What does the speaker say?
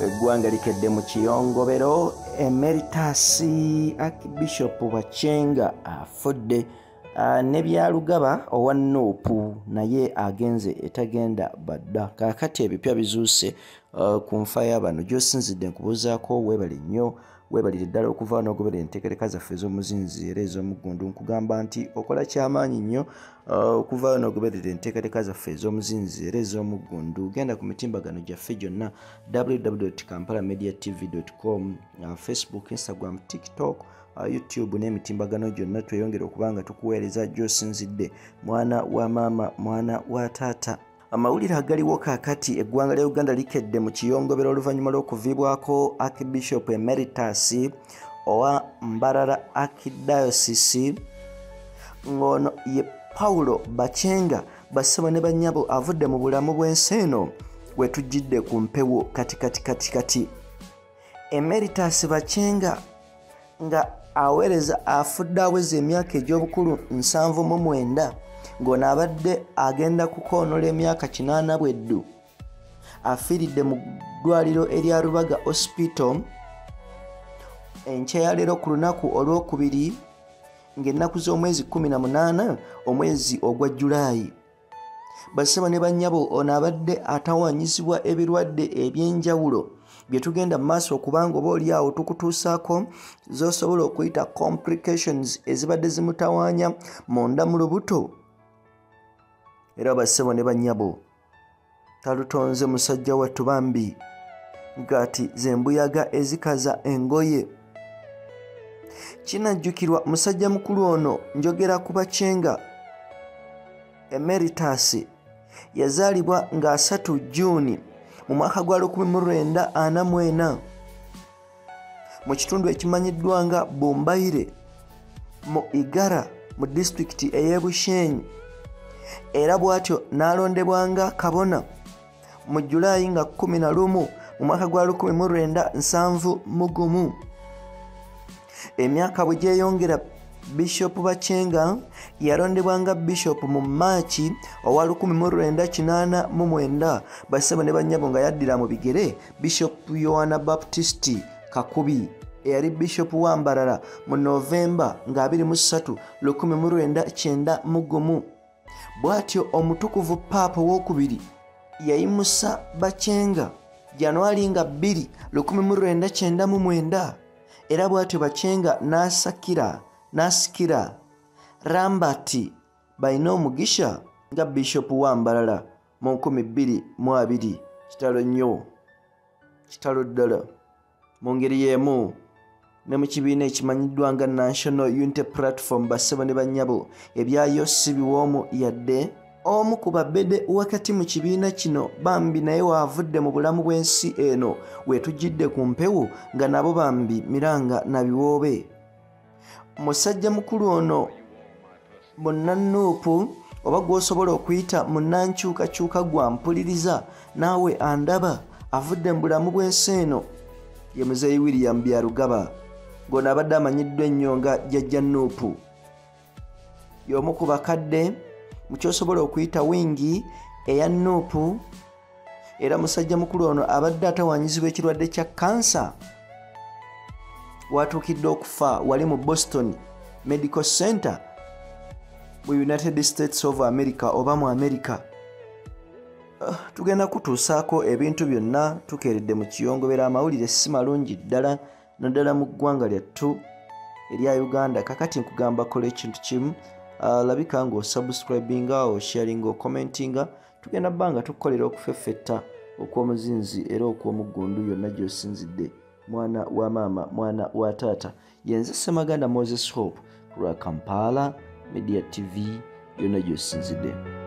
eggwanga likedde mu kiyongobero. Emeritus Archbishop Bachenga afudde ne byalugaba owa Nuupu naye agenze etagenda badda. Kaakati ebipya bizuuse ku nfa y'abano gy'osinzidde nkubuuzaako weebale nnyo, weebalire ddala okuva n'ogobera enteekereka zaffe ez'omuzinzi era ez'omuggundu. Nkugamba nti okola kyamaanyi nnyo okuva n'ogoberera enteekereka zaffe ez'omuzinzi era ez'omuggundu. Genda ku mitimbagano gyaffe gyonna www.kampalamediatv.com, Facebook, Instagram, TikTok, YouTube n'emitimbagano gyonna tweyongera okuba nga tukuweereza gy'osinzidde. Mwana wa maama, mwana wa taata. Amawulire agaliwo kaakati eggwanga lya Uganda likedde mu kiyongobero oluvannyuma lw'okuviibwako Archbishop Emeritus owa Mbarara Archdiocese ng'ono ye Paulo Bachenga bassebo ne bannyabo avudde mu bulamu bw'ensi eno we tujjidde ku mpewo kati. Emeritus Bachenga nga aweereza afudde aweza emyaka egy'obukulu 79 ng'ono abadde agenda kukoonola emyaka 80 bweddu. Afiiridde mu ddwaliro erya Rubaga Hospital enkya ya leero ku lunaku olw'okubiri ng'ennaku z'omwezi 18 omwezi ogwa Julayi. Bassebo ne bannyabo ono abadde atawaanyizibwa ebirwadde eby'enjawulo bye tugenda mu maaso okubanga oba oli awo tukutuusaako z'osobola okuyita complications ezibadde zimutawaanya munda mu lubuto. Era bassebo ne bannyabo talutonze musajja wattu bambi ng'ati z'embuyaga ezikaza engoye. Kinajjukirwa musajja mukulu ono njogera ku Bachenga Emeritus yazaalibwa nga 3 June mu mwaka gwa 1944 mu kitundu ekimanyiddwa nga Bombaire mu Igara mu disitulikiti ey'e Bushenyi, era bw'atyo n'alondebwa nga kabona mu Julayi nga 11 mu mwaka gwa 1971. Emyaka bwe gyeyongera, Bishop Bachenga yalondebwa nga Bishop mu Maachi owa 1989. Bassebo ne bannyabo nga yaddira mu bigere Bishop Yohana Baptist Kakubi eyali Bishop wa Mbarara mu Novemba nga 23, 1991. Bw'atyo omutukuvu Paapa owookubiri yayimusa Bachenga Januari nga 2, 1999. Era bw'atyo Bachenga n'asikira Rambati balina omugisha nga Bishop wa Mbarara mu 2020. Kitalo nnyo, kitalo ddala. Mu ngeri y'emu ne mu kibiina ekimanyiddwa nga National Unity Platform, bassebo ne bannyabo ebyayo si biwoomu yadde. Omu ku babede wakati mu kibiina kino bambi naye waavudde mu bulamu bw'ensi eno wetujjidde ku mpewo nga nabo bambi miranga na biwoobe. Musajja mukulu ono munnanuupu oba gw'osobola okuyita munnankyukakyuka gwa mpuliriza naawe andaba avudde mu bulamu bw'ensi eno ye Muzeeyi William Byalugaba ng'ono abadde amanyiddwa ennyo nga Jjajja Nuupu, y'omu ku bakadde mu kyosobola okuyita wingi eya Nuupu. Era musajja mukulu ono abadde atawaanyizibwa ekirwadde kya kansa watuukidde okufa wali mu Boston Medical Center mu United States of America oba mu America. Tugenda kutuusaako ebintu byonna tukeeredde mu kiyongobera. Amawulire si malungi ddala naddala mu ggwanga lyattu erya Uganda. Kakati nkugamba kola ekintu kimu, labika ng'osubscribinga, osharinga, okomentinga. Tugenda bbanga tukukolera okufeffetta okw'omuzinzi era okw'omuggundu yonna gy'osinzidde. Mwana wa maama, mwana wa taata. Yenze Ssemaganda Moses Hope ku lwa Kampala Media TV yonna gy'osinzidde.